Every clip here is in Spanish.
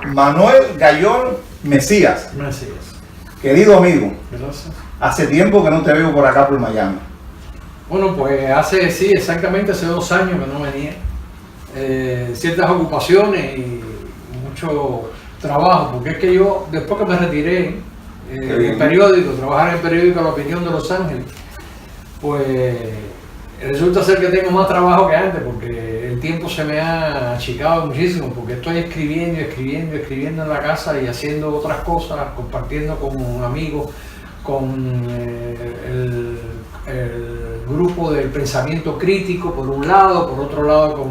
Manuel Gayol Mesías. Mesías. Querido amigo, Gracias. hace tiempo que no te veo por acá por Miami. Bueno, pues exactamente hace 2 años que no venía. Ciertas ocupaciones y mucho trabajo, porque es que yo, después que me retiré del periódico, trabajar en el periódico La Opinión de Los Ángeles, pues resulta ser que tengo más trabajo que antes, porque el tiempo se me ha achicado muchísimo, porque estoy escribiendo en la casa y haciendo otras cosas, compartiendo con amigos, con el grupo del pensamiento crítico por un lado, por otro lado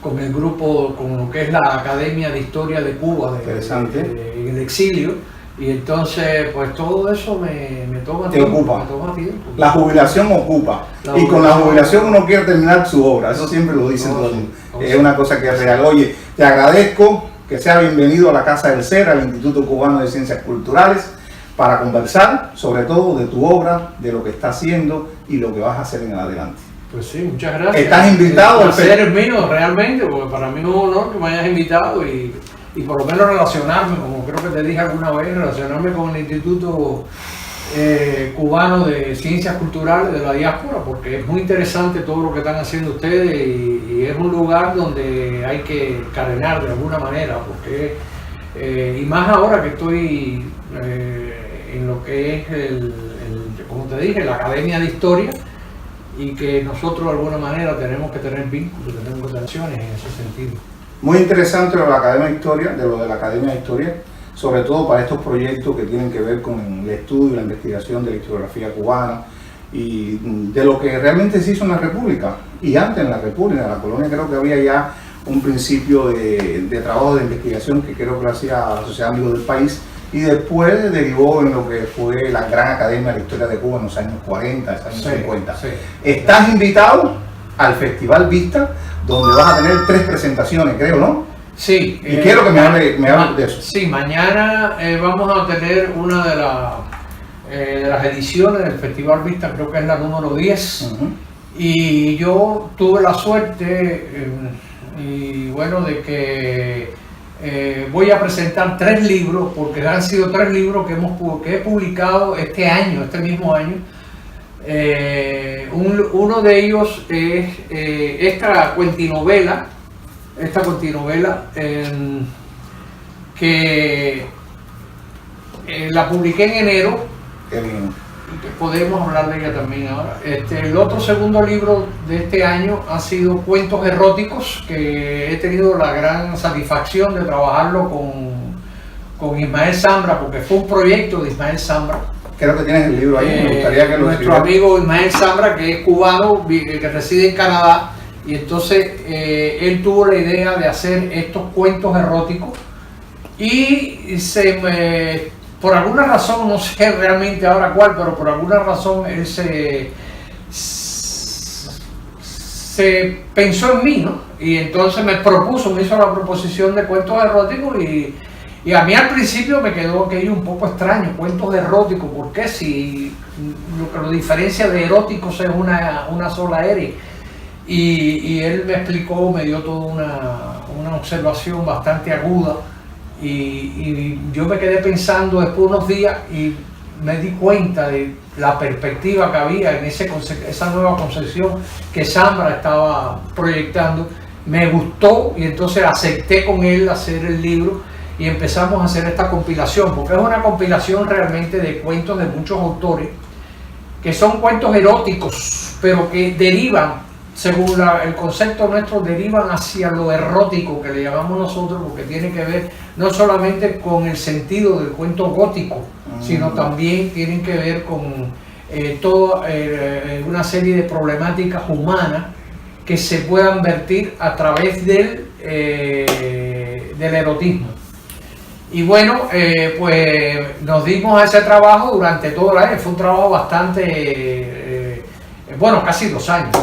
con el grupo, con lo que es la Academia de Historia de Cuba, en el exilio, y entonces pues todo eso me toma tiempo. Ocupa. Me toma tiempo. La jubilación ocupa. Y con la jubilación uno quiere terminar su obra, eso siempre lo dicen todos. Es una cosa que es real. Oye, te agradezco que sea bienvenido a la Casa del Ser, al Instituto Cubano de Ciencias Culturales, para conversar sobre todo de tu obra, de lo que estás haciendo y lo que vas a hacer en adelante. Pues sí, muchas gracias. Estás invitado. El placer es mío realmente, porque para mí es un honor que me hayas invitado y por lo menos relacionarme, como creo que te dije alguna vez, relacionarme con el Instituto Cubano de Ciencias Culturales de la Diáspora, porque es muy interesante todo lo que están haciendo ustedes y es un lugar donde hay que carenar de alguna manera, porque y más ahora que estoy en lo que es como te dije, la Academia de Historia, y que nosotros de alguna manera tenemos que tener vínculos, tenemos relaciones en ese sentido. Muy interesante lo de la Academia de Historia, sobre todo para estos proyectos que tienen que ver con el estudio y la investigación de la historiografía cubana y de lo que realmente se hizo en la República. Y antes en la República, en la colonia, creo que había ya un principio de trabajo de investigación que creo que lo hacía la Sociedad Amigos del País, y después derivó en lo que fue la Gran Academia de la Historia de Cuba en los años 40, años 50. Sí. Estás invitado al Festival Vista, donde vas a tener 3 presentaciones, creo, ¿no? Sí. Y quiero que me hable de eso. Sí, mañana vamos a tener una de las ediciones del Festival Vista, creo que es la número 10. Y yo tuve la suerte, y bueno, de que voy a presentar 3 libros, porque han sido 3 libros que he publicado este mismo año. Uno de ellos es esta cuentinovela que la publiqué en enero. Qué bien. Podemos hablar de ella también ahora. El otro segundo libro de este año ha sido Cuentos Eróticos, que he tenido la gran satisfacción de trabajarlo con Ismael Zambra, porque fue un proyecto de Ismael Zambra. Creo que tienes el libro ahí, me gustaría que lo nuestro amigo Ismael Zambra, que es cubano, que reside en Canadá, y entonces él tuvo la idea de hacer estos cuentos eróticos y por alguna razón, no sé realmente ahora cuál, pero por alguna razón él se pensó en mí, ¿no? Y entonces me hizo la proposición de cuentos eróticos y a mí al principio me quedó aquello un poco extraño, cuentos eróticos, ¿por qué? Si lo que lo diferencia de eróticos es una sola R. Y él me explicó, me dio toda una observación bastante aguda. Y yo me quedé pensando después de unos días y me di cuenta de la perspectiva que había en esa nueva concepción que Zambra estaba proyectando. Me gustó y entonces acepté con él hacer el libro y empezamos a hacer esta compilación, porque es una compilación realmente de cuentos de muchos autores, que son cuentos eróticos, pero que derivan, según el concepto nuestro, derivan hacia lo erótico que le llamamos nosotros, porque tiene que ver no solamente con el sentido del cuento gótico, sino también tienen que ver con toda una serie de problemáticas humanas que se puedan vertir a través del erotismo. Y bueno, pues nos dimos a ese trabajo durante todo el año. Fue un trabajo bastante, casi 2 años.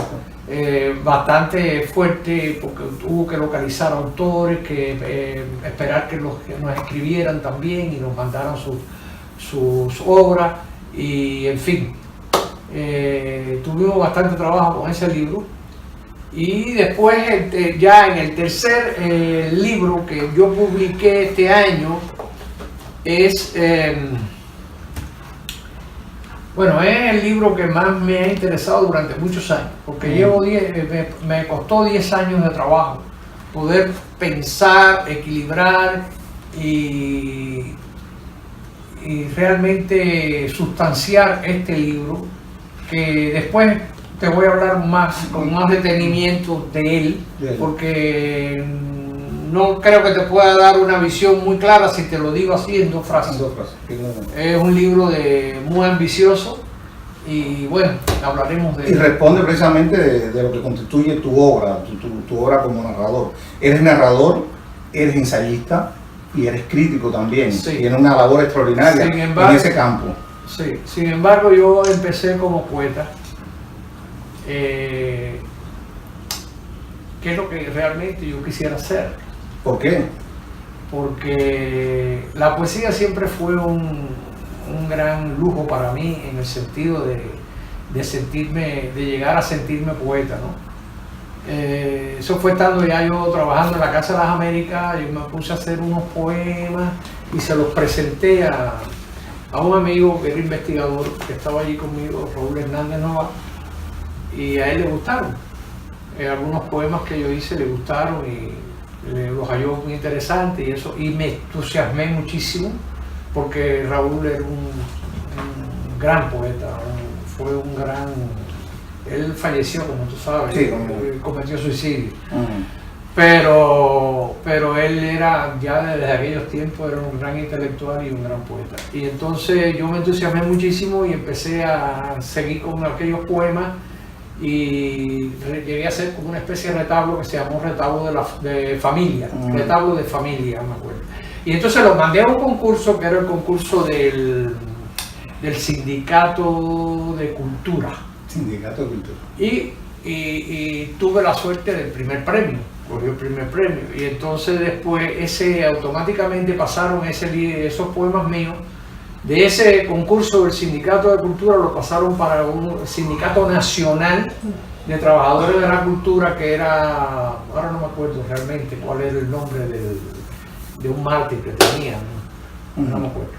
Bastante fuerte, porque hubo que localizar autores, que esperar que nos escribieran también y nos mandaran sus obras, y en fin, tuvimos bastante trabajo con ese libro Y después, ya en el tercer libro que yo publiqué este año, es bueno, es el libro que más me ha interesado durante muchos años, porque me costó 10 años de trabajo poder pensar, equilibrar y realmente sustanciar este libro, que después te voy a hablar con más detenimiento de él, porque no creo que te pueda dar una visión muy clara si te lo digo así en 2 frases. Es un libro muy ambicioso y bueno, hablaremos de él. Y responde precisamente de lo que constituye tu obra, tu obra como narrador. Eres narrador, eres ensayista y eres crítico también. Sí. Tienes una labor extraordinaria en ese campo. Sí, sin embargo yo empecé como poeta. ¿Qué es lo que realmente yo quisiera hacer? ¿Por qué? Porque la poesía siempre fue un gran lujo para mí, en el sentido de llegar a sentirme poeta, ¿no? Eso fue estando ya yo trabajando en la Casa de las Américas. Yo me puse a hacer unos poemas y se los presenté a un amigo que era investigador, que estaba allí conmigo, Raúl Hernández Nova, y a él le gustaron. Algunos poemas que yo hice le gustaron y los halló muy interesantes y eso, y me entusiasmé muchísimo, porque Raúl era un gran poeta, él falleció, como tú sabes, sí, cometió suicidio. Pero él era, ya desde aquellos tiempos, era un gran intelectual y un gran poeta. Y entonces yo me entusiasmé muchísimo y empecé a seguir con aquellos poemas, y llegué a hacer como una especie de retablo que se llamó retablo de familia, retablo de familia, me acuerdo. Y entonces lo mandé a un concurso, que era el concurso del Sindicato de Cultura. Sindicato de Cultura. Y tuve la suerte del primer premio, cogí el primer premio. Y entonces después automáticamente pasaron esos poemas míos. De ese concurso del Sindicato de Cultura lo pasaron para un sindicato nacional de trabajadores de la cultura, que era, ahora no me acuerdo realmente cuál era el nombre de un mártir que tenía, no me acuerdo.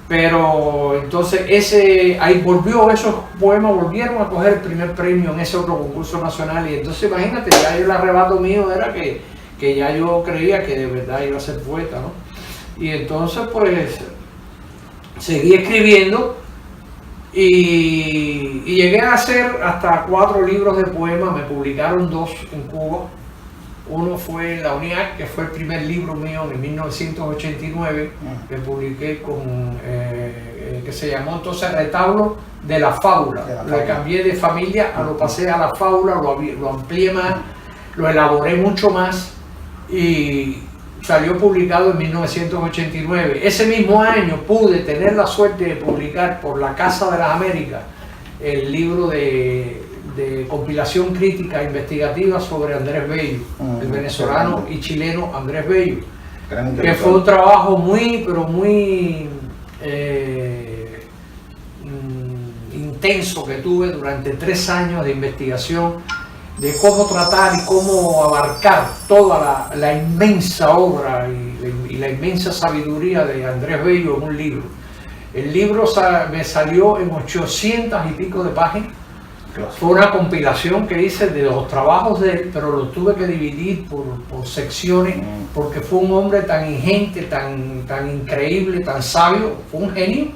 Pero entonces esos poemas volvieron a coger el primer premio en ese otro concurso nacional, y entonces imagínate, ya el arrebato mío era que ya yo creía que de verdad iba a ser poeta, ¿no? Y entonces pues seguí escribiendo y llegué a hacer hasta 4 libros de poemas. Me publicaron 2 en Cuba. Uno fue La UNIAC, que fue el primer libro mío en 1989, que publiqué que se llamó entonces Retablo de la Fábula. Le cambié de familia, lo pasé a la fábula, lo amplié más, lo elaboré mucho más y salió publicado en 1989. Ese mismo año pude tener la suerte de publicar por la Casa de las Américas el libro de compilación crítica investigativa sobre Andrés Bello, el venezolano y chileno Andrés Bello, que fue un trabajo muy intenso que tuve durante 3 años de investigación, de cómo tratar y cómo abarcar toda la inmensa obra y la inmensa sabiduría de Andrés Bello en un libro. El libro me salió en 800 y pico de páginas. Fue una compilación que hice de los trabajos de él, pero lo tuve que dividir por secciones, porque fue un hombre tan ingente, tan increíble, tan sabio, fue un genio.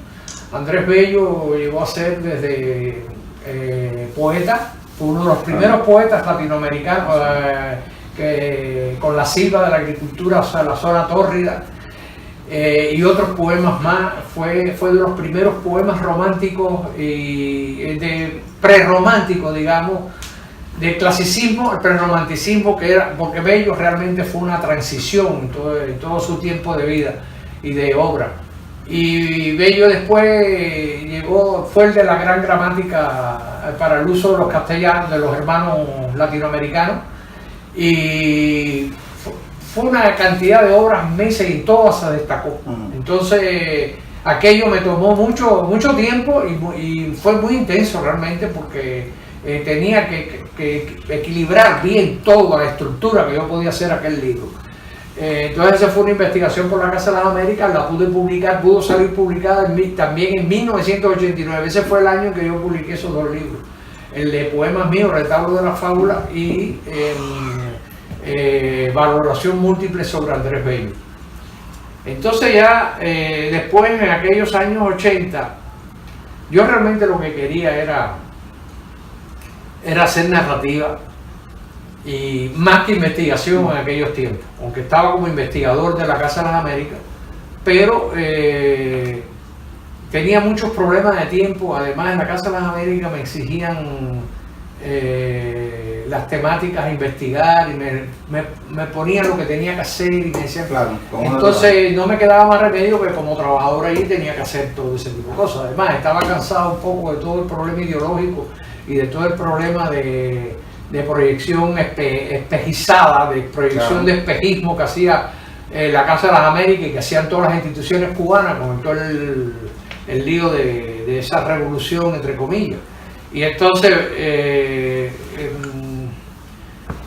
Andrés Bello llegó a ser desde poeta, fue uno de los primeros poetas latinoamericanos con la silva de la agricultura, o sea, la zona tórrida, y otros poemas más. Fue de los primeros poemas románticos y de prerromántico, digamos, del clasicismo al prerromanticismo, que era, porque Bello realmente fue una transición en todo su tiempo de vida y de obra. Y Bello después fue el de la gran gramática para el uso de los castellanos, de los hermanos latinoamericanos, y fue una cantidad de obras inmensas y todas se destacó. Entonces aquello me tomó mucho tiempo y fue muy intenso realmente, porque tenía que equilibrar bien toda la estructura que yo podía hacer aquel libro. Entonces esa fue una investigación por la Casa de las Américas, la pude publicar, pudo salir publicada también en 1989. Ese fue el año en que yo publiqué esos dos libros, el de poemas míos, Retablo de la Fábula, y Valoración Múltiple sobre Andrés Bello. Entonces ya después, en aquellos años 80, yo realmente lo que quería era hacer narrativa, y más que investigación en aquellos tiempos, aunque estaba como investigador de la Casa de las Américas, pero tenía muchos problemas de tiempo. Además, en la Casa de las Américas me exigían las temáticas a investigar, y me ponían lo que tenía que hacer, y me decían, claro, entonces no me quedaba más remedio que como trabajador allí tenía que hacer todo ese tipo de cosas. Además, estaba cansado un poco de todo el problema ideológico y de todo el problema de proyección espejizada, de proyección, claro, de espejismo que hacía la Casa de las Américas y que hacían todas las instituciones cubanas con todo el lío de esa revolución, entre comillas. Y entonces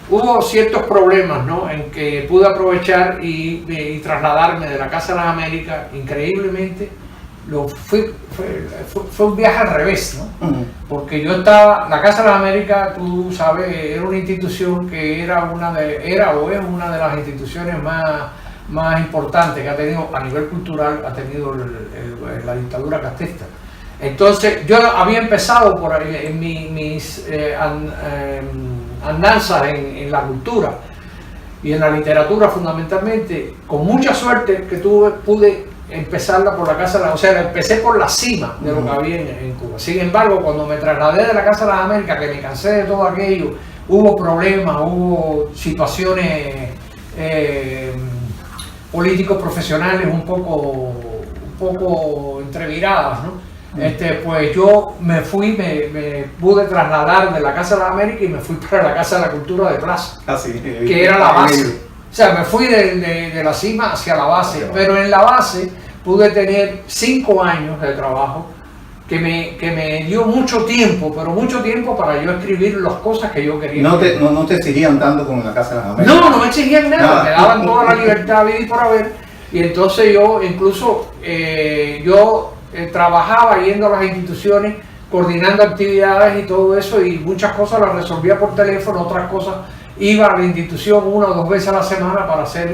hubo ciertos problemas, ¿no?, en que pude aprovechar y trasladarme de la Casa de las Américas. Increíblemente fue un viaje al revés, ¿no? Porque yo estaba, la Casa de las Américas, tú sabes, era una institución que era o es una de las instituciones más importantes que ha tenido a nivel cultural, ha tenido la dictadura castista. Entonces yo había empezado por ahí, en mis andanzas en la cultura y en la literatura fundamentalmente, con mucha suerte que pude empezarla por la Casa de las, o sea, empecé por la cima de lo que había en Cuba. Sin embargo, cuando me trasladé de la Casa de las Américas, que me cansé de todo aquello, hubo problemas, hubo situaciones políticos profesionales un poco entreviradas, ¿no? Pues yo me fui, me pude trasladar de la Casa de las Américas y me fui para la Casa de la Cultura de Plaza, que era la base. O sea, me fui de la cima hacia la base, pero en la base pude tener 5 años de trabajo que me dio mucho tiempo, pero mucho tiempo para yo escribir las cosas que yo quería. No te exigían tanto como en la Casa de las Américas. No me exigían nada, me daban toda la libertad de ir por haber. Y entonces yo incluso trabajaba yendo a las instituciones, coordinando actividades y todo eso, y muchas cosas las resolvía por teléfono, otras cosas iba a la institución 1 o 2 veces a la semana para hacer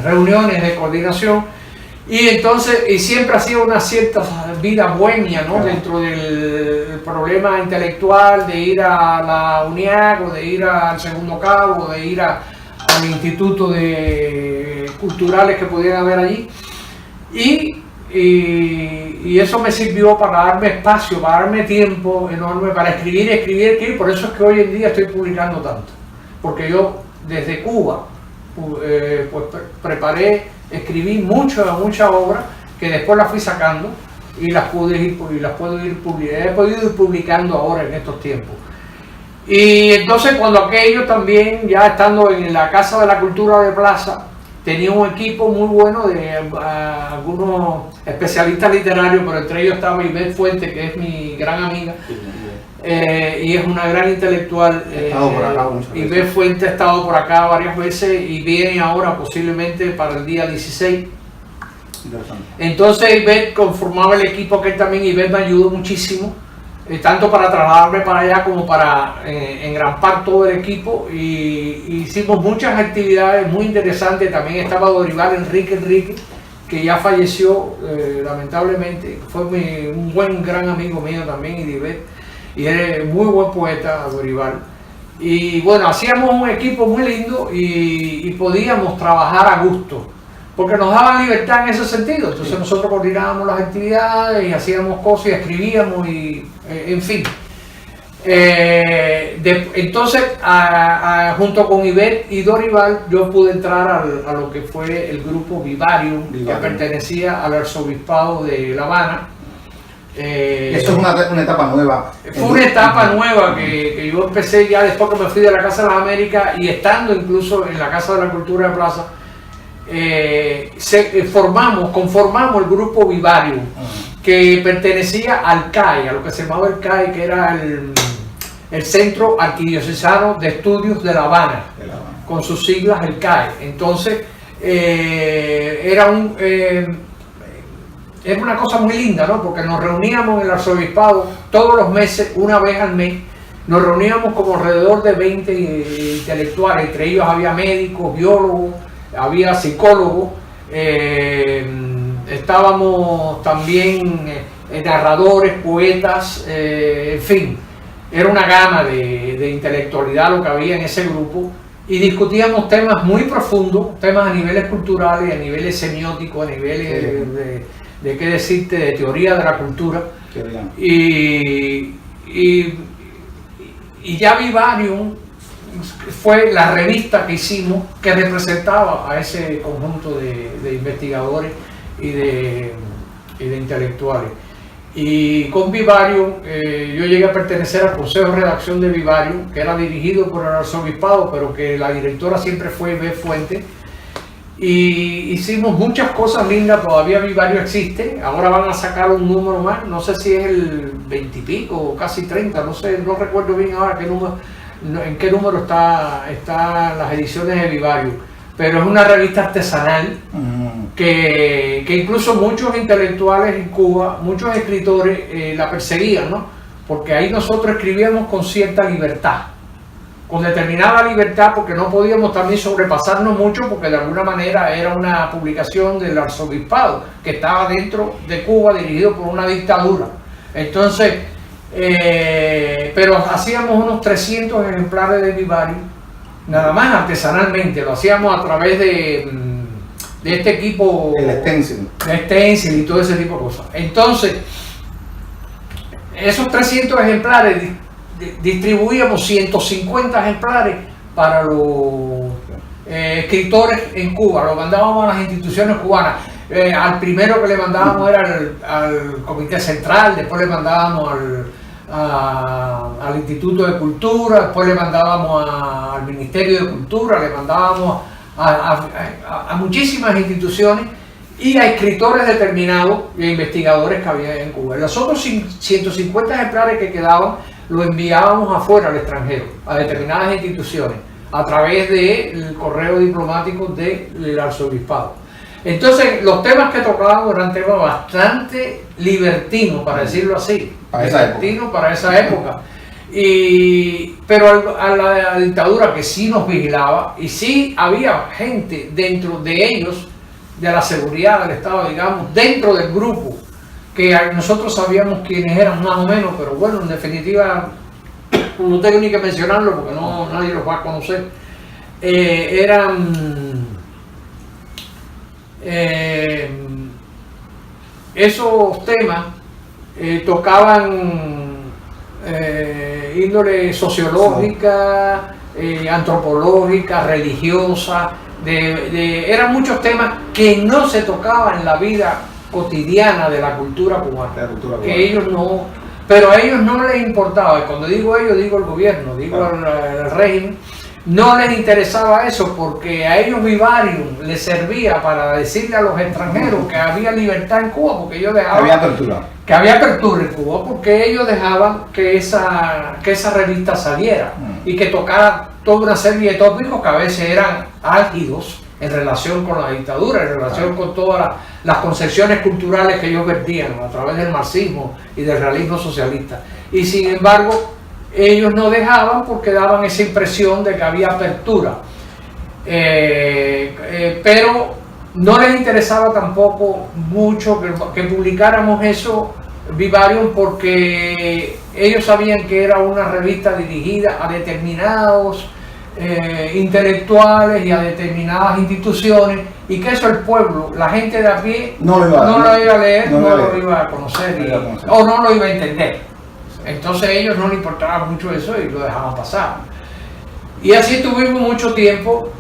reuniones de coordinación, y entonces siempre hacía una cierta vida bohemia, ¿no? Dentro del problema intelectual de ir a la UNIAC, o de ir al Segundo Cabo, o de ir al instituto de culturales que pudieran haber allí, y eso me sirvió para darme espacio, para darme tiempo enorme para escribir. Por eso es que hoy en día estoy publicando tanto, porque yo desde Cuba pues escribí mucha obra que después la fui sacando y las puedo ir publicando ahora en estos tiempos. Y entonces, cuando aquello también, ya estando en la Casa de la Cultura de Plaza, tenía un equipo muy bueno de algunos especialistas literarios, pero entre ellos estaba Ivette Fuentes, que es mi gran amiga, y es una gran intelectual. Ivette Fuentes ha estado por acá varias veces y viene ahora posiblemente para el día 16. Entonces Ivette conformaba el equipo, que también Ivette me ayudó muchísimo, tanto para trasladarme para allá como para engrampar todo el equipo, y hicimos muchas actividades muy interesantes. También estaba Dorival Enrique, que ya falleció lamentablemente, fue un gran amigo mío también, y es muy buen poeta, Dorival. Y bueno, hacíamos un equipo muy lindo y podíamos trabajar a gusto, porque nos daban libertad en ese sentido. Entonces nosotros coordinábamos las actividades y hacíamos cosas y escribíamos y en fin. Entonces junto con Ivette y Dorival yo pude entrar a lo que fue el grupo Vivarium, que pertenecía al arzobispado de La Habana. Eso es una etapa nueva. Fue una etapa nueva que yo empecé ya después que me fui de la Casa de las Américas, y estando incluso en la Casa de la Cultura de Plaza, conformamos el grupo Vivarium, que pertenecía al CAI, a lo que se llamaba el CAI, que era el Centro Arquidiocesano de Estudios de La Habana, con sus siglas el CAI. Entonces, era una cosa muy linda, ¿no? Porque nos reuníamos en el arzobispado todos los meses, una vez al mes. Nos reuníamos como alrededor de 20 intelectuales, entre ellos había médicos, biólogos, había psicólogos, estábamos también narradores, poetas, en fin, era una gama de intelectualidad lo que había en ese grupo, y discutíamos temas muy profundos, temas a niveles culturales, a niveles semióticos, a niveles de qué decirte, de teoría de la cultura. Y ya Vivarium fue la revista que hicimos que representaba a ese conjunto de investigadores y de intelectuales. Y con Vivarium yo llegué a pertenecer al consejo de redacción de Vivarium, que era dirigido por el arzobispado, pero que la directora siempre fue B. Fuente. Y hicimos muchas cosas lindas. Todavía Vivarium existe, ahora van a sacar un número más, no sé si es el 20 y pico o casi 30, no sé, no recuerdo bien ahora en qué número están las ediciones de Vivarium, pero es una revista artesanal que incluso muchos intelectuales en Cuba, muchos escritores la perseguían, ¿no? Porque ahí nosotros escribíamos con cierta libertad, con determinada libertad, porque no podíamos también sobrepasarnos mucho, porque de alguna manera era una publicación del arzobispado que estaba dentro de Cuba, dirigido por una dictadura. Entonces, pero hacíamos unos 300 ejemplares de Vivarium, nada más artesanalmente, lo hacíamos a través de este equipo, el stencil y todo ese tipo de cosas. Entonces, esos 300 ejemplares distribuíamos 150 ejemplares para los escritores en Cuba, lo mandábamos a las instituciones cubanas. Al primero que le mandábamos era al Comité Central, después le mandábamos al Instituto de Cultura, después le mandábamos al Ministerio de Cultura, le mandábamos a muchísimas instituciones y a escritores determinados y a investigadores que había en Cuba. Los otros 150 ejemplares que quedaban lo enviábamos afuera, al extranjero, a determinadas instituciones, a través del correo diplomático del arzobispado. Entonces, los temas que tocábamos eran temas bastante libertinos, para decirlo así, para esa época. Pero a la dictadura, que sí nos vigilaba, y sí había gente dentro de ellos, de la seguridad del Estado, digamos, dentro del grupo, que nosotros sabíamos quiénes eran más o menos, pero bueno, en definitiva, no tengo ni que mencionarlo porque nadie los va a conocer. Esos temas tocaban índole sociológica, antropológica, religiosa, eran muchos temas que no se tocaban en la vida cotidiana de la cultura cubana, que ellos no, pero a ellos no les importaba. Y cuando digo ellos, digo el gobierno, digo el régimen, no les interesaba eso, porque a ellos Vivarium les servía para decirle a los extranjeros que había libertad en Cuba, porque ellos dejaban que había apertura en Cuba, porque ellos dejaban que esa revista saliera y que tocara toda una serie de tópicos que a veces eran álgidos en relación con la dictadura, en relación con todas las concepciones culturales que ellos vertían a través del marxismo y del realismo socialista. Y sin embargo, ellos no dejaban, porque daban esa impresión de que había apertura. Pero no les interesaba tampoco mucho que publicáramos eso, Vivarium, porque ellos sabían que era una revista dirigida a determinados intelectuales y a determinadas instituciones, y que eso el pueblo, la gente de a pie, no lo iba a leer, no lo iba a conocer, o no lo iba a entender. Entonces a ellos no les importaba mucho eso y lo dejaban pasar. Y así estuvimos mucho tiempo.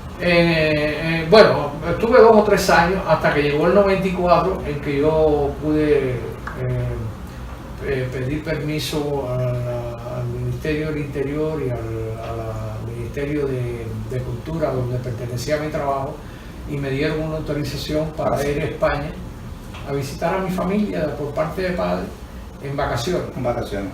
Bueno, estuve 2 o 3 años hasta que llegó el 94, en que yo pude pedir permiso al Ministerio del Interior y al Ministerio de Cultura, donde pertenecía a mi trabajo, y me dieron una autorización para ir a España a visitar a mi familia por parte de padre en vacaciones. En vacaciones.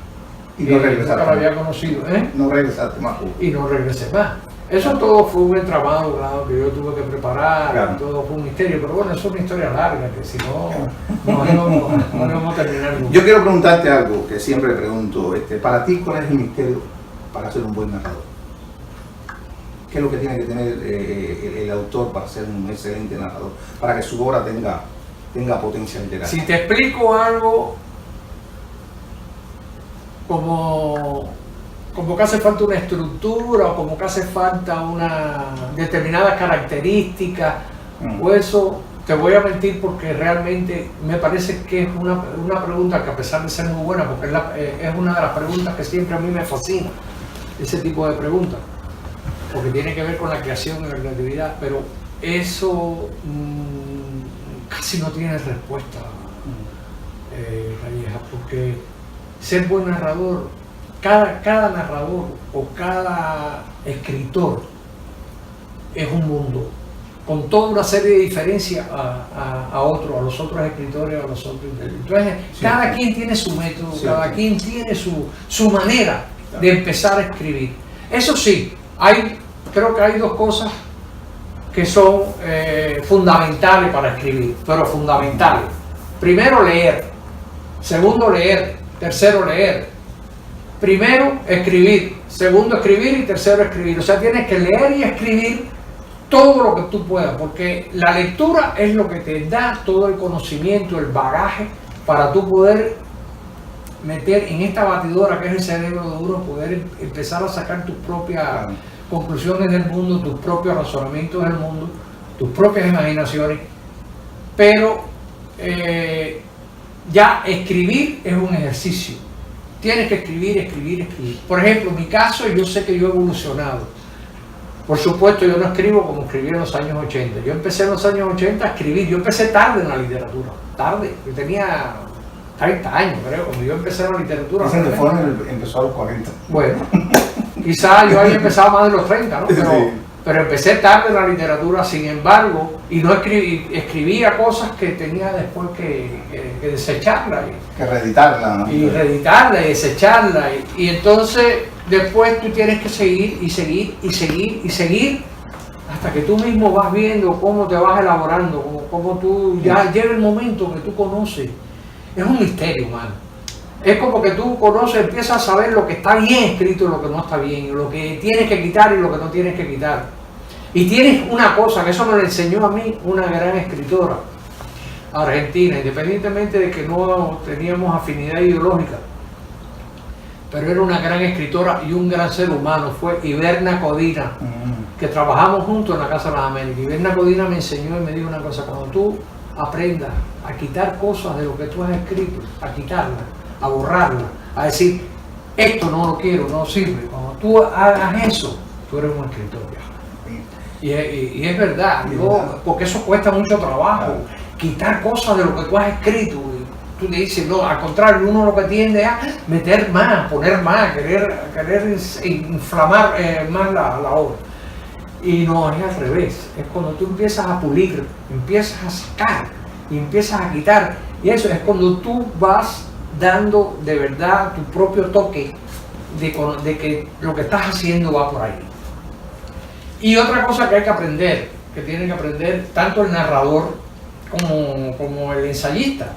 Y Y no regresaste. nunca la había conocido, ¿eh? No regresaste más. Y no regresé más. Eso todo fue un entramado, claro, que yo tuve que preparar, Claro. todo fue un misterio, pero bueno, eso es una historia larga, que si no, no íbamos a terminar nunca. Yo quiero preguntarte algo que siempre pregunto. Para ti, ¿cuál es el misterio para ser un buen narrador? ¿Qué es lo que tiene que tener el autor para ser un excelente narrador? Para que su obra tenga potencia literaria. Si te explico algo como que hace falta una estructura o como que hace falta una determinada característica, o eso, te voy a mentir porque realmente me parece que es una pregunta que, a pesar de ser muy buena, porque es una de las preguntas que siempre a mí me fascina, ese tipo de preguntas, porque tiene que ver con la creación y la creatividad, pero eso casi no tiene respuesta, Calleja, porque ser buen narrador, cada narrador o cada escritor es un mundo, con toda una serie de diferencias a los otros escritores, a los otros intelectuales. Entonces, Sí, cada sí. quien tiene su método, Sí, cada sí. quien tiene su manera Claro. de empezar a escribir. Eso sí, creo que hay dos cosas que son fundamentales para escribir, pero fundamentales. Primero, leer. Segundo, leer. Tercero, leer. Primero, escribir. Segundo, escribir. Y tercero, escribir. O sea, tienes que leer y escribir todo lo que tú puedas, porque la lectura es lo que te da todo el conocimiento, el bagaje, para tú poder meter en esta batidora que es el cerebro de uno, poder empezar a sacar tus propias Claro. conclusiones del mundo, tus propios razonamientos del mundo, tus propias imaginaciones. Pero ya escribir es un ejercicio. Tienes que escribir, escribir, escribir. Por ejemplo, en mi caso, yo sé que yo he evolucionado. Por supuesto, yo no escribo como escribí en los años 80. Yo empecé en los años 80 a escribir. Yo empecé tarde en la literatura. Tarde. Yo tenía 30 años, creo, cuando yo empecé en la literatura. Dicen que realmente. Faulkner empezó a los 40. Bueno, quizás yo había empezado más de los 30, ¿no? Sí. Pero empecé tarde en la literatura, sin embargo, y no escribía cosas que tenía después que desecharla. Que reeditarla, ¿no? Y reeditarla y desecharla. Y entonces después tú tienes que seguir y seguir y seguir y seguir hasta que tú mismo vas viendo cómo te vas elaborando, cómo tú ya llega el momento que tú conoces. Es un misterio, mano. Es como que tú conoces, empiezas a saber lo que está bien escrito y lo que no está bien, lo que tienes que quitar y lo que no tienes que quitar. Y tienes una cosa, que eso me lo enseñó a mí una gran escritora argentina, independientemente de que no teníamos afinidad ideológica, pero era una gran escritora y un gran ser humano, fue Iberna Codina, que trabajamos juntos en la Casa de las Américas. Iberna Codina me enseñó y me dijo una cosa: cuando tú aprendas a quitar cosas de lo que tú has escrito, a quitarlas, a borrarlas, a decir, esto no lo quiero, no sirve, cuando tú hagas eso, tú eres un escritor, viejo. Y es verdad, porque eso cuesta mucho trabajo, quitar cosas de lo que tú has escrito. Y tú le dices, no, al contrario, uno lo que tiende a meter más, poner más, querer inflamar más la obra. Y no, es al revés, es cuando tú empiezas a pulir, empiezas a sacar y empiezas a quitar. Y eso es cuando tú vas dando de verdad tu propio toque de que lo que estás haciendo va por ahí. Y otra cosa que hay que aprender, que tiene que aprender tanto el narrador como el ensayista,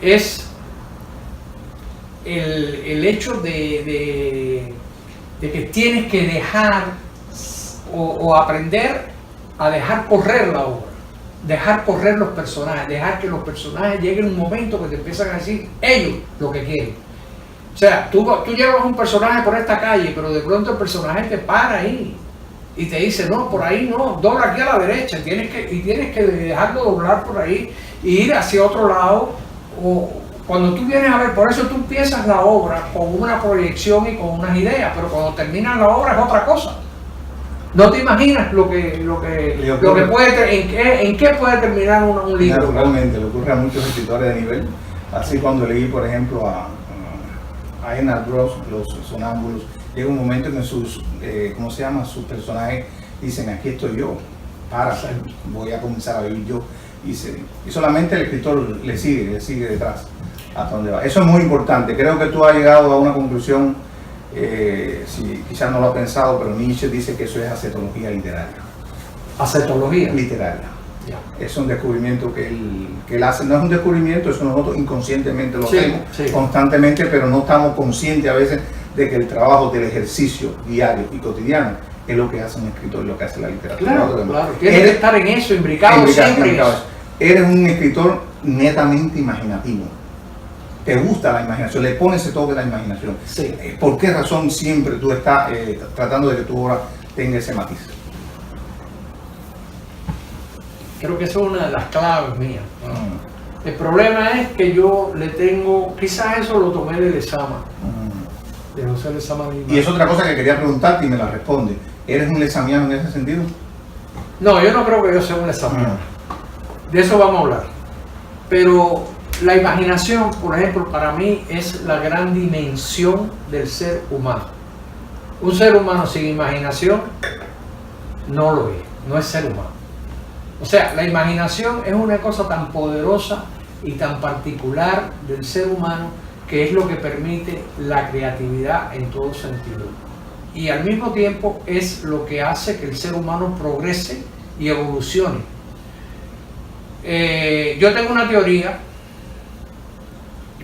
es el hecho de que tienes que dejar o aprender a dejar correr la obra, dejar correr los personajes, dejar que los personajes lleguen un momento que te empiezan a decir ellos lo que quieren. O sea, tú llevas un personaje por esta calle, pero de pronto el personaje te para ahí y te dice, no, por ahí no, dobla aquí a la derecha, tienes que dejarlo doblar por ahí e ir hacia otro lado. O cuando tú vienes a ver, por eso tú empiezas la obra con una proyección y con unas ideas, pero cuando terminas la obra es otra cosa. No te imaginas lo que puede, en qué puede terminar un libro. Naturalmente, le ocurre a muchos escritores de nivel. Así cuando leí, por ejemplo, a Ennard Gross, Los Sonámbulos, llega un momento en que sus personajes dicen, aquí estoy yo, voy a comenzar a vivir yo. y solamente el escritor le sigue detrás hasta donde va. Eso es muy importante. Creo que tú has llegado a una conclusión, si quizás no lo has pensado, pero Nietzsche dice que eso es ascetología literaria. ¿Ascetología? Literaria. Ya. Es un descubrimiento que él hace. No es un descubrimiento, eso nosotros inconscientemente lo hacemos constantemente, pero no estamos conscientes a veces de que el trabajo del ejercicio diario y cotidiano es lo que hace un escritor y lo que hace la literatura. Claro. Tienes que estar en eso, imbricado siempre en eso. Eres un escritor netamente imaginativo. Te gusta la imaginación, le pones ese toque de la imaginación. Sí. ¿Por qué razón siempre tú estás tratando de que tu obra tenga ese matiz? Creo que eso es una de las claves mías. El problema es que yo le tengo, quizás eso lo tomé de Lezama, de José Lezama Lima. Y es otra cosa que quería preguntarte y me la responde. ¿Eres un lezamiano en ese sentido? No, yo no creo que yo sea un lezamiano. De eso vamos a hablar. Pero la imaginación, por ejemplo, para mí es la gran dimensión del ser humano. Un ser humano sin imaginación no lo es, no es ser humano. O sea, la imaginación es una cosa tan poderosa y tan particular del ser humano que es lo que permite la creatividad en todo sentido. Y al mismo tiempo es lo que hace que el ser humano progrese y evolucione. Yo tengo una teoría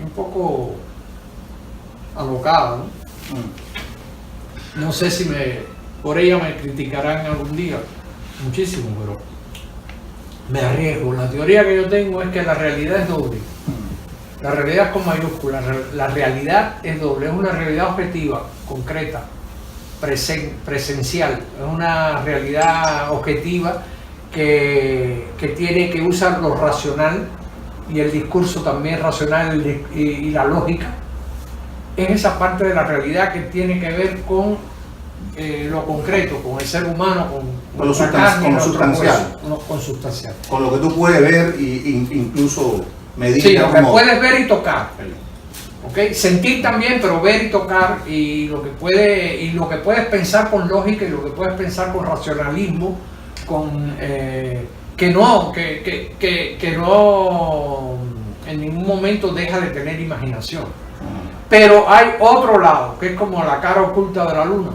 un poco alocada, ¿no? No sé si por ella me criticarán algún día, muchísimo, pero me arriesgo. La teoría que yo tengo es que la realidad es doble. La realidad es con mayúsculas. La realidad es doble. Es una realidad objetiva, concreta, presencial. Es una realidad objetiva que usa lo racional y el discurso también racional y la lógica. Es esa parte de la realidad que tiene que ver con lo concreto, con el ser humano, con lo sustancial. Con lo que tú puedes ver e incluso medir. Sí, lo que puedes ver y tocar. ¿Okay? Sentir también, pero ver y tocar, y lo que puedes pensar con lógica y lo que puedes pensar con racionalismo, que no en ningún momento deja de tener imaginación. Pero hay otro lado, que es como la cara oculta de la luna,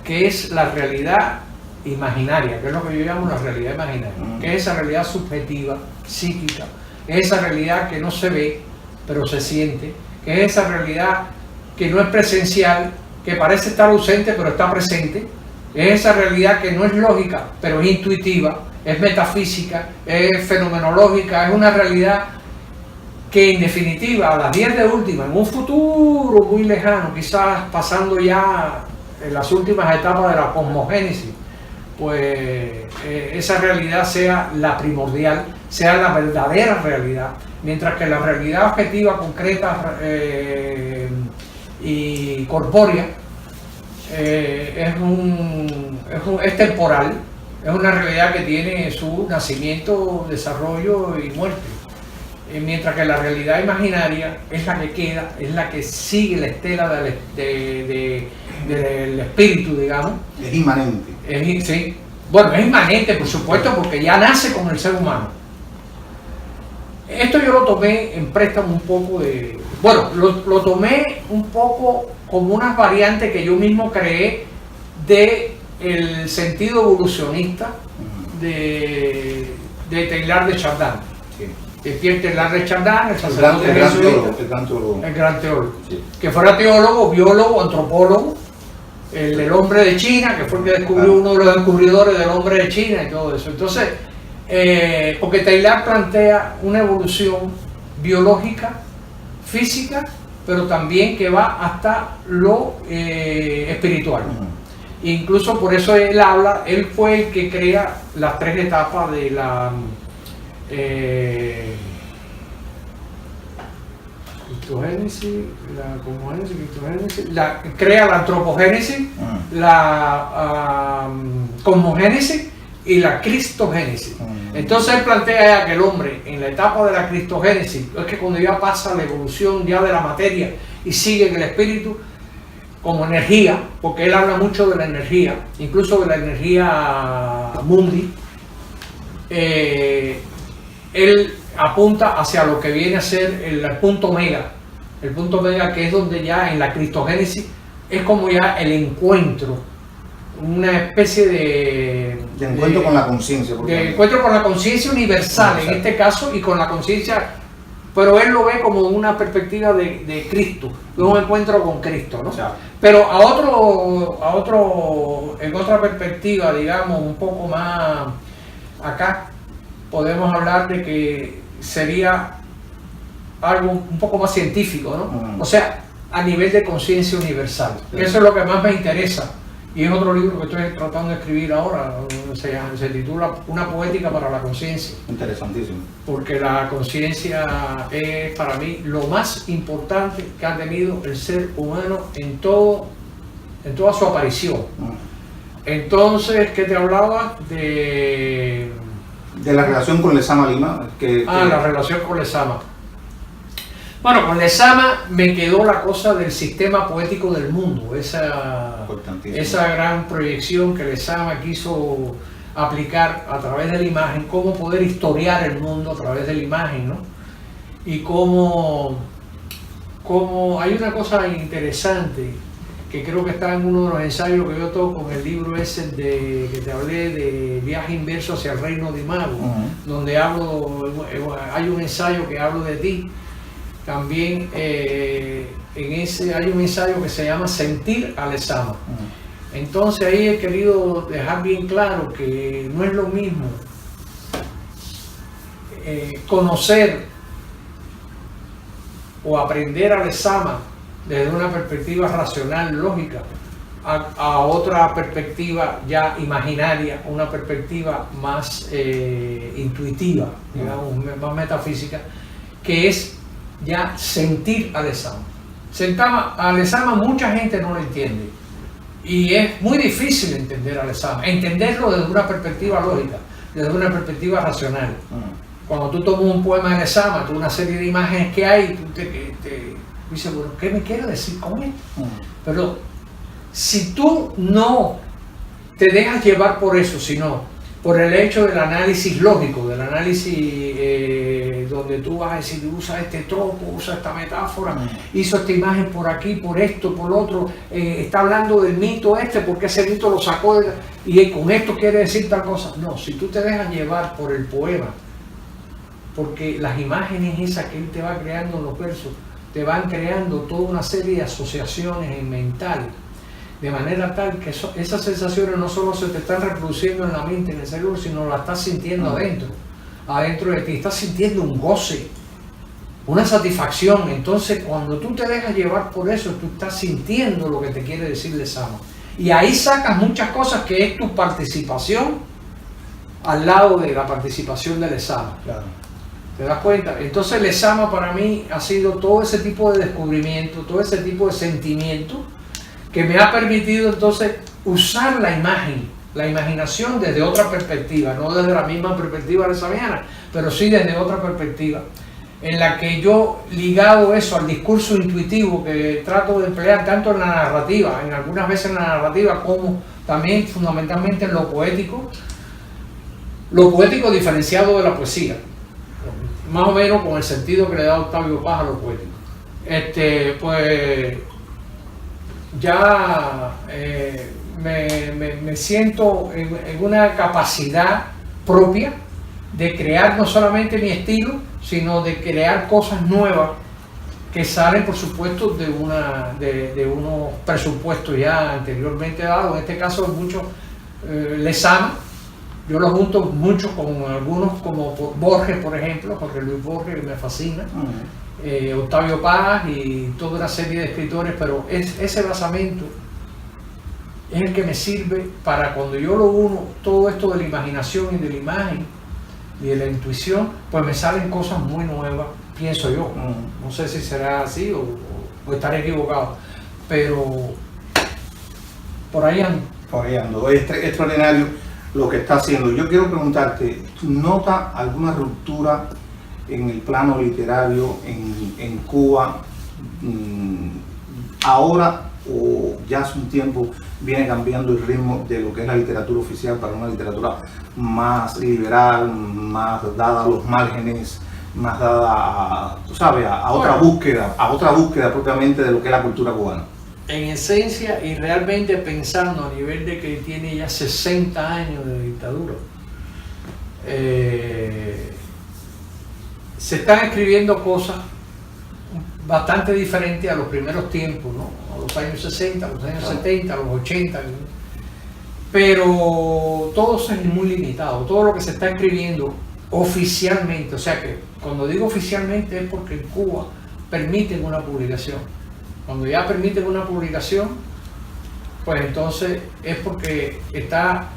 que es la realidad imaginaria, que es lo que yo llamo la realidad imaginaria, que es esa realidad subjetiva, psíquica, es esa realidad que no se ve, pero se siente, que es esa realidad que no es presencial, que parece estar ausente, pero está presente, es esa realidad que no es lógica, pero es intuitiva, es metafísica, es fenomenológica, es una realidad que en definitiva, a las 10 de última, en un futuro muy lejano, quizás pasando ya en las últimas etapas de la cosmogénesis, pues esa realidad sea la primordial, sea la verdadera realidad, mientras que la realidad objetiva, concreta y corpórea es temporal, es una realidad que tiene su nacimiento, desarrollo y muerte. Mientras que la realidad imaginaria es la que queda, es la que sigue la estela del espíritu, digamos. Es inmanente. Sí. Bueno, es inmanente, por supuesto, porque ya nace con el ser humano. Esto yo lo tomé en préstamo un poco de... Bueno, lo tomé un poco como unas variantes que yo mismo creé del sentido evolucionista de Teilhard de Chardin. Pierre Teilhard de Chardin, el sacerdote jesuita, el gran teólogo, sí. Que fuera teólogo, biólogo, antropólogo, el hombre de China, que fue el que descubrió, uno de los descubridores del hombre de China y todo eso. Entonces, porque Teilhard plantea una evolución biológica, física, pero también que va hasta lo espiritual. Incluso por eso él fue el que crea las 3 etapas de la cristogénesis, la cosmogénesis, crea la antropogénesis, la cosmogénesis y la cristogénesis. Entonces él plantea que el hombre en la etapa de la cristogénesis es que cuando ya pasa la evolución ya de la materia y sigue en el espíritu como energía, porque él habla mucho de la energía, incluso de la energía mundi. él apunta hacia lo que viene a ser el punto mega. El punto mega, que es donde ya en la cristogénesis es como ya el encuentro, una especie de encuentro con la conciencia. De encuentro con la conciencia universal, en este caso, y con la conciencia, pero él lo ve como una perspectiva de Cristo, de un encuentro con Cristo, ¿no? Pero en otra perspectiva, digamos, un poco más acá, podemos hablar de que sería algo un poco más científico, ¿no? O sea, a nivel de conciencia universal. Eso es lo que más me interesa. Y es otro libro que estoy tratando de escribir ahora, se titula Una poética para la conciencia. Interesantísimo. Porque la conciencia es para mí lo más importante que ha tenido el ser humano en toda su aparición. Entonces, ¿qué te hablaba? De la relación con Lezama Lima. La relación con Lezama. Bueno, con Lezama me quedó la cosa del sistema poético del mundo, esa gran proyección que Lezama quiso aplicar a través de la imagen, cómo poder historiar el mundo a través de la imagen, ¿no? Y cómo hay una cosa interesante que creo que está en uno de los ensayos que yo toco con el libro ese que te hablé de Viaje Inverso hacia el Reino de Imago, donde hay un ensayo que hablo de ti. También hay un ensayo que se llama Sentir a Lezama. Entonces ahí he querido dejar bien claro que no es lo mismo conocer o aprender a Lezama desde una perspectiva racional, lógica, a otra perspectiva ya imaginaria, una perspectiva más intuitiva, digamos, más metafísica, que es ya sentir a Lezama. A Lezama mucha gente no lo entiende y es muy difícil entender a Lezama, entenderlo desde una perspectiva lógica, desde una perspectiva racional. Cuando tú tomas un poema de Lezama, tú una serie de imágenes que hay, tú te dices, bueno, ¿qué me quiere decir con esto? Pero si tú no te dejas llevar por eso, sino por el hecho del análisis lógico, del análisis donde tú vas a decir, usa este tropo, usa esta metáfora, hizo esta imagen por aquí, por esto, por lo otro, está hablando del mito porque ese mito lo sacó y con esto quiere decir tal cosa. No, si tú te dejas llevar por el poema, porque las imágenes esas que él te va creando en los versos, te van creando toda una serie de asociaciones mentales, de manera tal que esas sensaciones no solo se te están reproduciendo en la mente, en el cerebro, sino las estás sintiendo adentro de ti, estás sintiendo un goce, una satisfacción. Entonces, cuando tú te dejas llevar por eso, tú estás sintiendo lo que te quiere decir Lezama. Y ahí sacas muchas cosas que es tu participación al lado de la participación de Lezama. Claro. ¿Te das cuenta? Entonces, Lezama para mí ha sido todo ese tipo de descubrimiento, todo ese tipo de sentimiento que me ha permitido entonces usar la imaginación desde otra perspectiva, no desde la misma perspectiva lezamiana, pero sí desde otra perspectiva, en la que yo, ligado eso al discurso intuitivo que trato de emplear tanto en la narrativa, en algunas veces en la narrativa, como también fundamentalmente en lo poético diferenciado de la poesía, más o menos con el sentido que le da Octavio Paz a lo poético. Pues ya me siento en una capacidad propia de crear no solamente mi estilo, sino de crear cosas nuevas que salen, por supuesto, de unos presupuestos ya anteriormente dados. En este caso, mucho Lezama, yo lo junto mucho con algunos como Borges, por ejemplo, Jorge Luis Borges, que me fascina. Octavio Paz y toda una serie de escritores, pero ese basamento es el que me sirve para cuando yo lo uno, todo esto de la imaginación y de la imagen y de la intuición, pues me salen cosas muy nuevas, pienso yo. No sé si será así o estaré equivocado, pero por ahí ando. Por ahí ando. Es extraordinario lo que está haciendo. Yo quiero preguntarte, ¿nota alguna ruptura en el plano literario en Cuba ahora o ya hace un tiempo viene cambiando el ritmo de lo que es la literatura oficial para una literatura más liberal, más dada a los márgenes, más dada a, tú sabes, a otra búsqueda propiamente de lo que es la cultura cubana? En esencia y realmente pensando a nivel de que tiene ya 60 años de dictadura, se están escribiendo cosas bastante diferentes a los primeros tiempos, ¿no? A los años 60, a los años 70, a los 80, pero todo es muy limitado. Todo lo que se está escribiendo oficialmente, o sea que cuando digo oficialmente es porque en Cuba permiten una publicación. Cuando ya permiten una publicación, pues entonces es porque están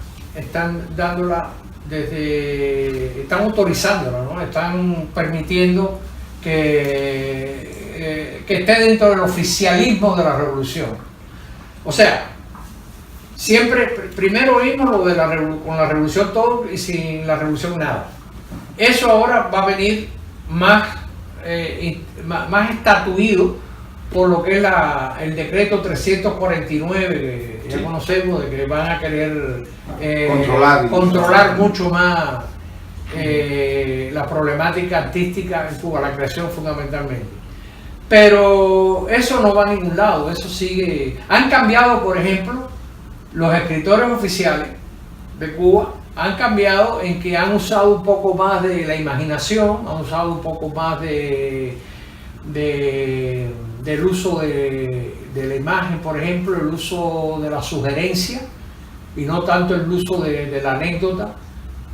dándola están autorizándola, ¿no? Están permitiendo que esté dentro del oficialismo de la revolución. O sea, siempre, primero vimos lo de con la revolución todo y sin la revolución nada. Eso ahora va a venir más estatuido por lo que es el decreto 349 que ya conocemos, de que van a querer controlar mucho más la problemática artística en Cuba, la creación fundamentalmente. Pero eso no va a ningún lado, eso sigue. Han cambiado, por ejemplo, los escritores oficiales de Cuba, han cambiado en que han usado un poco más de la imaginación, han usado un poco más del uso de la imagen, por ejemplo, el uso de la sugerencia y no tanto el uso de la anécdota,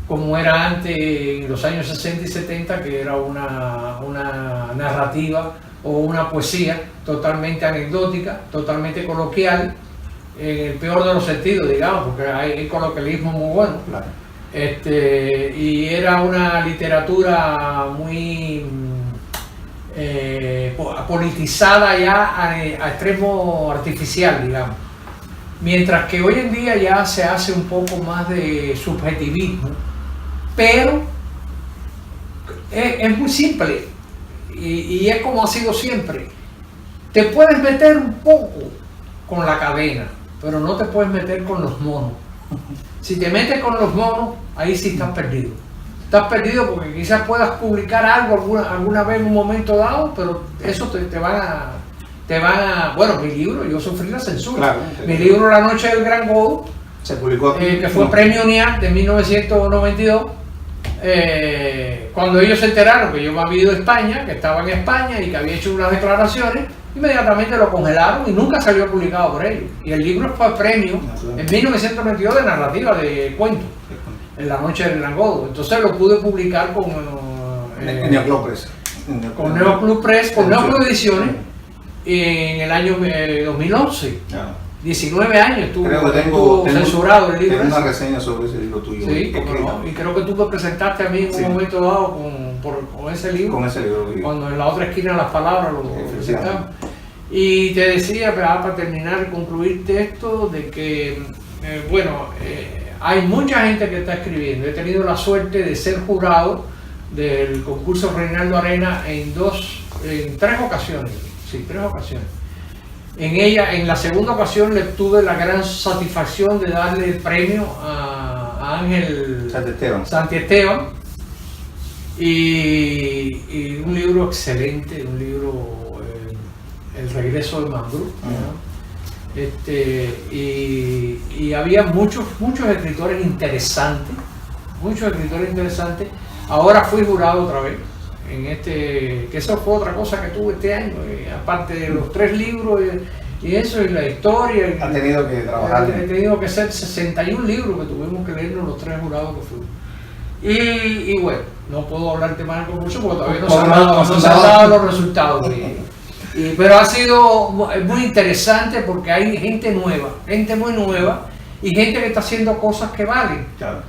como era antes en los años 60 y 70, que era una narrativa o una poesía totalmente anecdótica, totalmente coloquial, en el peor de los sentidos, digamos, porque hay coloquialismo muy bueno. Claro. Y era una literatura muy politizada ya a extremo artificial, digamos. Mientras que hoy en día ya se hace un poco más de subjetivismo, pero es muy simple y es como ha sido siempre. Te puedes meter un poco con la cadena, pero no te puedes meter con los monos. Si te metes con los monos, ahí sí estás perdido. Estás perdido porque quizás puedas publicar algo alguna vez en un momento dado, pero eso te van a... Bueno, mi libro, yo sufrí la censura. Claro, mi libro La Noche del Gran Godo, se publicó aquí, que fue premio UNIAC de 1992, cuando ellos se enteraron que yo me había ido a España, que estaba en España y que había hecho unas declaraciones, inmediatamente lo congelaron y nunca salió publicado por ellos. Y el libro fue premio en 1992 de narrativa, de cuentos, en La Noche del Gran Godo. Entonces lo pude publicar con Neoclub Press. Con Neoclub Press, con Neoclub Ediciones, en el año 2011. 19 años estuvo censurado el libro. Tengo una reseña sobre ese libro tuyo. Sí, no, y creo que tú me presentaste a mí en un momento dado con ese libro. Con ese libro. Cuando en la otra esquina las palabras lo presentamos. Y te decía, para terminar y concluirte esto, de que, hay mucha gente que está escribiendo. He tenido la suerte de ser jurado del concurso Reinaldo Arena en 3 ocasiones. Sí, 3 ocasiones. En la segunda ocasión le tuve la gran satisfacción de darle el premio a Ángel Santiesteban y un libro excelente, un libro, El regreso de Mangrú, y había muchos escritores interesantes, Ahora fui jurado otra vez que eso fue otra cosa que tuve este año, aparte de los 3 libros y eso, y la historia. Ha tenido que trabajar. He tenido que hacer 61 libros que tuvimos que leernos los 3 jurados que fuimos. Y bueno, no puedo hablarte más del concurso porque todavía no se han dado los resultados. Pero ha sido muy interesante porque hay gente muy nueva y gente que está haciendo cosas que valen. Claro.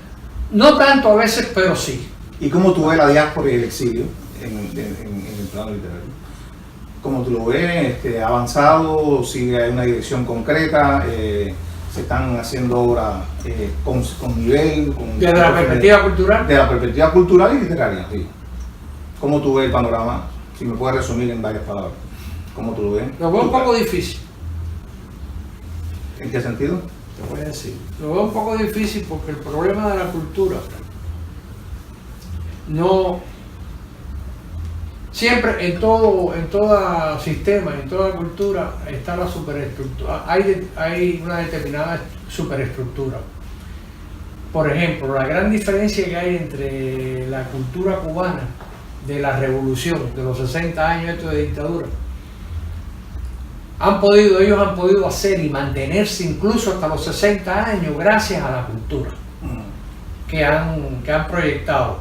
No tanto a veces, pero sí. ¿Y cómo tú ves la diáspora y el exilio en el plano literario? ¿Cómo tú lo ves? ¿Ha avanzado? ¿Sigue en una dirección concreta? ¿Se están haciendo obras con nivel? ¿Desde la perspectiva cultural? De la perspectiva cultural y literaria, sí. ¿Cómo tú ves el panorama? Si me puedes resumir en varias palabras. ¿Cómo tú lo ves? Lo veo un poco difícil. ¿En qué sentido? Te voy a decir. Lo veo un poco difícil porque el problema de la cultura no siempre en todo sistema, en toda cultura está la superestructura. Hay una determinada superestructura. Por ejemplo, la gran diferencia que hay entre la cultura cubana de la revolución, de los 60 años estos de dictadura, ellos han podido hacer y mantenerse incluso hasta los 60 años gracias a la cultura que han proyectado.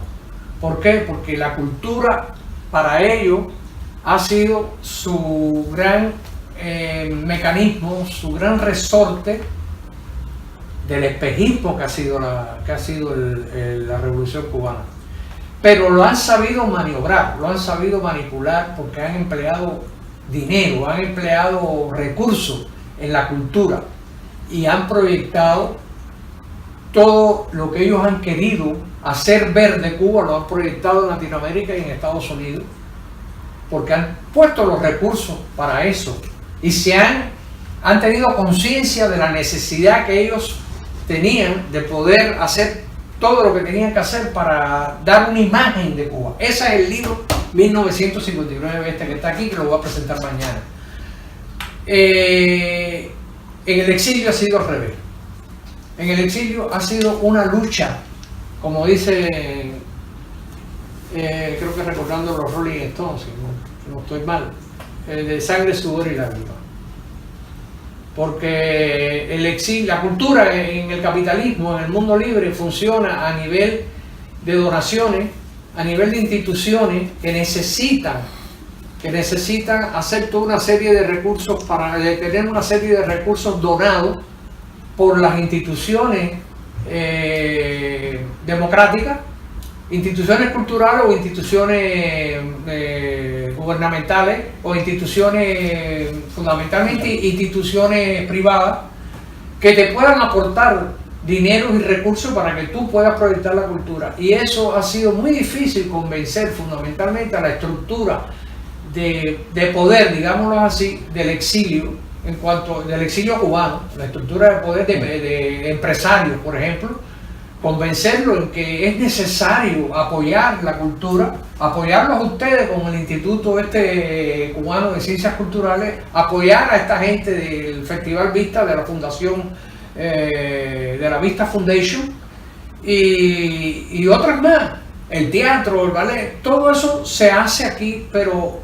¿Por qué? Porque la cultura para ellos ha sido su gran mecanismo, su gran resorte del espejismo que ha sido la revolución cubana. Pero lo han sabido maniobrar, lo han sabido manipular porque han empleado dinero, han empleado recursos en la cultura y han proyectado todo lo que ellos han querido hacer ver de Cuba, lo han proyectado en Latinoamérica y en Estados Unidos, porque han puesto los recursos para eso y han tenido conciencia de la necesidad que ellos tenían de poder hacer todo lo que tenían que hacer para dar una imagen de Cuba. Ese es el libro 1959 que está aquí, que lo voy a presentar mañana. En el exilio ha sido al revés. En el exilio ha sido una lucha, como dice, creo que recordando los Rolling Stones, si no estoy mal, de sangre, sudor y lágrimas. Porque el exilio, la cultura en el capitalismo, en el mundo libre, funciona a nivel de donaciones, a nivel de instituciones que necesitan hacer toda una serie de recursos para tener una serie de recursos donados por las instituciones democráticas, instituciones culturales o instituciones gubernamentales o instituciones, fundamentalmente instituciones privadas, que te puedan aportar dinero y recursos para que tú puedas proyectar la cultura. Y eso ha sido muy difícil convencer fundamentalmente a la estructura de poder, digámoslo así, del exilio, en cuanto del exilio cubano, la estructura de poder de empresarios, por ejemplo, convencerlo en que es necesario apoyar la cultura, apoyarlos a ustedes con el Instituto Cubano de Ciencias Culturales, apoyar a esta gente del Festival Vista, de la Fundación, de la Vista Foundation y otras más, el teatro, el ballet, todo eso se hace aquí, pero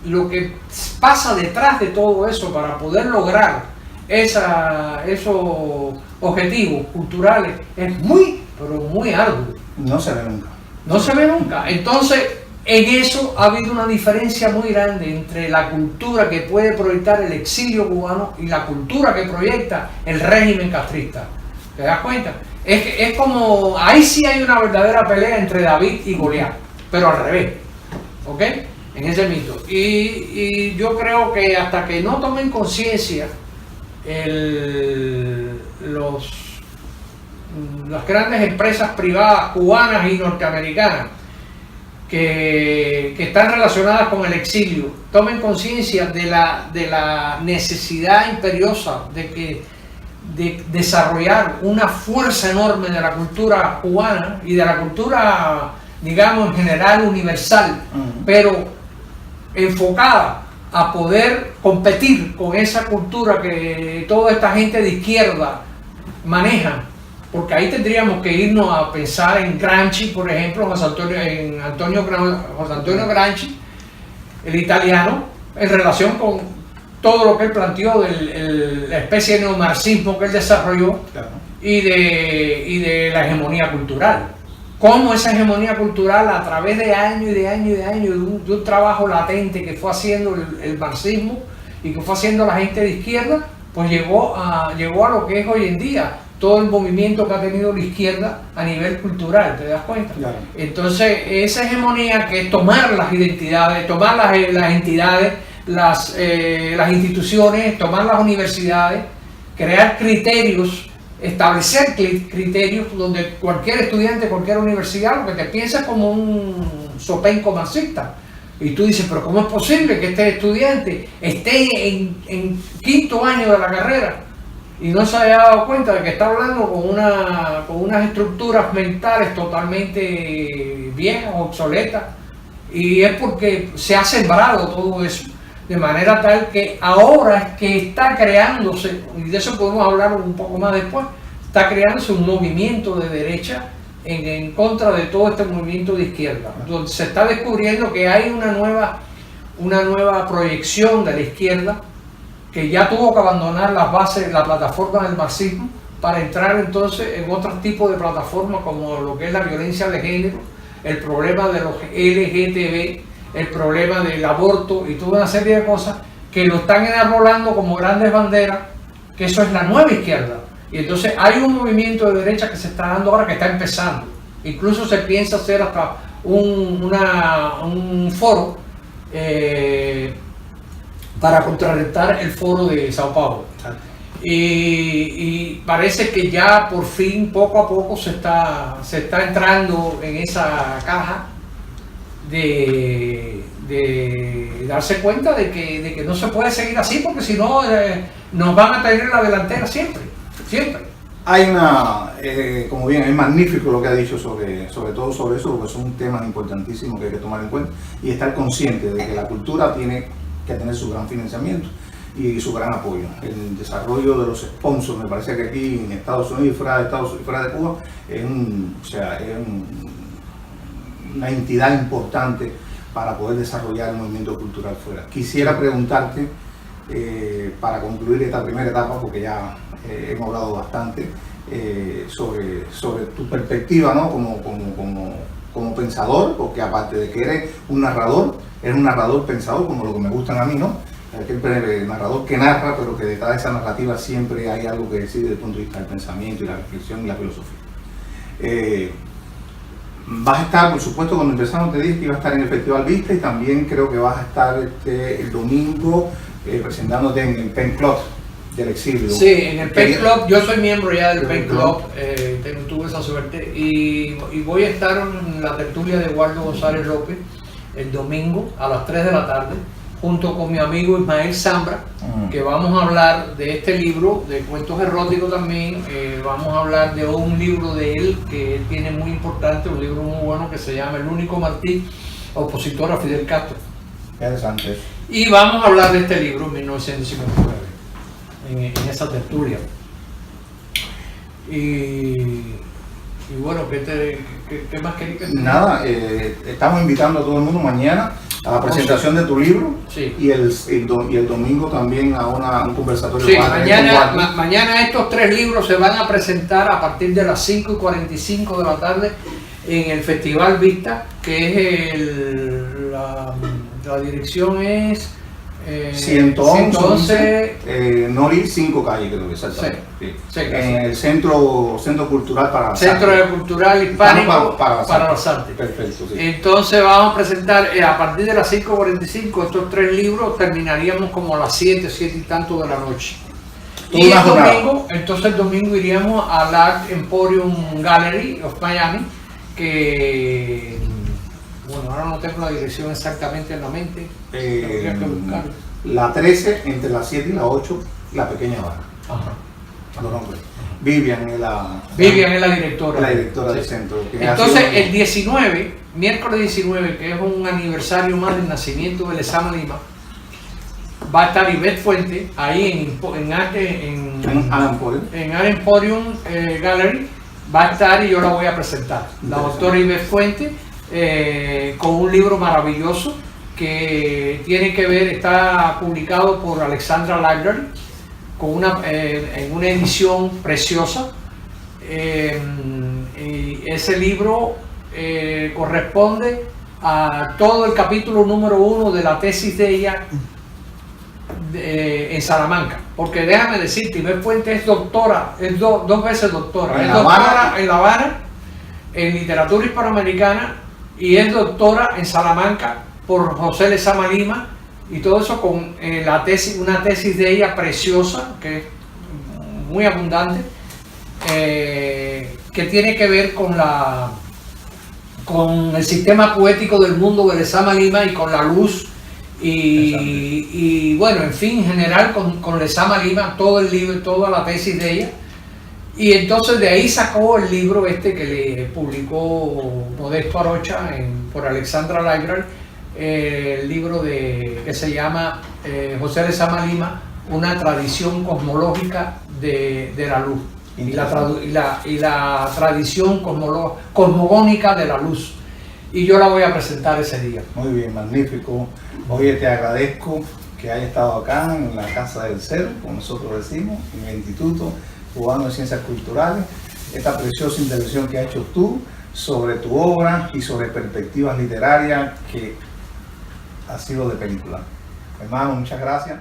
lo que pasa detrás de todo eso para poder lograr esos objetivos culturales es muy, pero muy arduo. No se ve nunca. No se ve nunca. Entonces, en eso ha habido una diferencia muy grande entre la cultura que puede proyectar el exilio cubano y la cultura que proyecta el régimen castrista. ¿Te das cuenta? Es como, ahí sí hay una verdadera pelea entre David y Goliat, pero al revés. ¿Ok? En ese mito. Y yo creo que hasta que no tomen conciencia las grandes empresas privadas cubanas y norteamericanas que están relacionadas con el exilio, tomen conciencia de la necesidad imperiosa de desarrollar una fuerza enorme de la cultura cubana y de la cultura, digamos, en general universal, pero enfocada a poder competir con esa cultura que toda esta gente de izquierda maneja, porque ahí tendríamos que irnos a pensar en Gramsci, por ejemplo, José Antonio Gramsci, el italiano, en relación con todo lo que él planteó de la especie de neomarxismo que él desarrolló, claro, y de la hegemonía cultural. Cómo esa hegemonía cultural, a través de años y de años y de años, de un trabajo latente que fue haciendo el marxismo y que fue haciendo la gente de izquierda, pues llegó a lo que es hoy en día todo el movimiento que ha tenido la izquierda a nivel cultural, ¿te das cuenta? Claro. Entonces, esa hegemonía que es tomar las identidades, tomar las entidades, las instituciones, tomar las universidades, crear criterios, establecer criterios donde cualquier estudiante, cualquier universidad, lo que te piensa como un sopenco marxista, Y tú dices, pero ¿cómo es posible que este estudiante esté en quinto año de la carrera y no se haya dado cuenta de que está hablando con unas estructuras mentales totalmente viejas, obsoletas? Y es porque se ha sembrado todo eso, de manera tal que ahora es que está creándose, y de eso podemos hablar un poco más después, está creándose un movimiento de derecha en contra de todo este movimiento de izquierda, donde se está descubriendo que hay una nueva proyección de la izquierda que ya tuvo que abandonar las bases, la plataforma del marxismo, para entrar entonces en otros tipos de plataformas como lo que es la violencia de género, el problema de los LGTB, el problema del aborto y toda una serie de cosas que lo están enarbolando como grandes banderas, que eso es la nueva izquierda. Y entonces hay un movimiento de derecha que se está dando ahora, que está empezando. Incluso se piensa hacer hasta un foro para contrarrestar el foro de Sao Paulo. Y parece que ya por fin, poco a poco, se está entrando en esa caja de darse cuenta de que no se puede seguir así, porque si no nos van a tener la delantera siempre. Hay como bien, es magnífico lo que ha dicho sobre todo sobre eso, porque son temas importantísimos que hay que tomar en cuenta y estar consciente de que la cultura tiene que tener su gran financiamiento y su gran apoyo. El desarrollo de los sponsors, me parece que aquí en Estados Unidos y fuera de Cuba es una entidad importante para poder desarrollar el movimiento cultural fuera. Quisiera preguntarte, para concluir esta primera etapa, porque ya hemos hablado bastante, sobre tu perspectiva, ¿no? como pensador, porque aparte de que eres un narrador pensador, como lo que me gustan a mí, ¿no? El narrador que narra, pero que detrás de esa narrativa siempre hay algo que decir desde el punto de vista del pensamiento y la reflexión y la filosofía. Vas a estar, por supuesto, cuando empezamos te dije que iba a estar en el Festival Vista, y también creo que vas a estar el domingo presentándote en el Pen Club del exilio. Sí, en el Pen Club, yo soy miembro ya del Pen Club, tuve esa suerte, y voy a estar en la tertulia de Eduardo González López el domingo a las 3 de la tarde, junto con mi amigo Ismael Zambra, que vamos a hablar de este libro, de cuentos eróticos también. Vamos a hablar de un libro de él que él tiene muy importante, un libro muy bueno que se llama El único Martí, opositor a Fidel Castro. Interesante. Y vamos a hablar de este libro, 1959, en esa tertulia. Y bueno, ¿qué más querías decir? Nada, estamos invitando a todo el mundo mañana a la presentación de tu libro, sí. y el domingo también a un conversatorio. Sí, mañana estos 3 libros se van a presentar a partir de las 5:45 de la tarde en el Festival Vista, que es la dirección es 111 Nori 5 calle, creo que exactamente. Sí. Sí, en el centro cultural para Centro Cultural Hispánico para las Artes. Perfecto, sí. Entonces vamos a presentar a partir de las 5:45 estos 3 libros, terminaríamos como a las 7 y tanto de la noche. Y el domingo iríamos al Art Emporium Gallery of Miami, que bueno, ahora no tengo la dirección exactamente en la mente. La 13, entre las 7 y las 8, la pequeña barra. Ajá. Los nombres. Vivian es la directora. La directora del centro. Entonces, el 19, miércoles 19, que es un aniversario más del nacimiento de Lezama Lima, va a estar Ivette Fuente ahí en Art Emporium Gallery. Va a estar y yo la voy a presentar. La doctora Ivette Fuente, con un libro maravilloso que tiene que ver, está publicado por Alexandra Library, en una edición preciosa. Y ese libro corresponde a todo el capítulo número 1 de la tesis de ella en Salamanca, porque déjame decirte, Ivette Fuente es doctora, es dos veces doctora, es doctora en La Habana en literatura hispanoamericana y es doctora en Salamanca por José Lezama Lima, y todo eso con una tesis de ella preciosa, que es muy abundante, que tiene que ver con con el sistema poético del mundo de Lezama Lima y con la luz y bueno, en fin, en general con Lezama Lima, todo el libro, toda la tesis de ella. Y entonces de ahí sacó el libro este que le publicó Modesto Arocha por Alexandra Library, el libro que se llama José Lezama Lima, una tradición cosmológica de la luz y la tradición cosmogónica de la luz. Y yo la voy a presentar ese día. Muy bien, magnífico. Oye, te agradezco que hayas estado acá en la Casa del Ser, como nosotros decimos, en el Instituto Cubano de Ciencias Culturales, esta preciosa intervención que has hecho tú sobre tu obra y sobre perspectivas literarias que ha sido de película. Hermano, muchas gracias.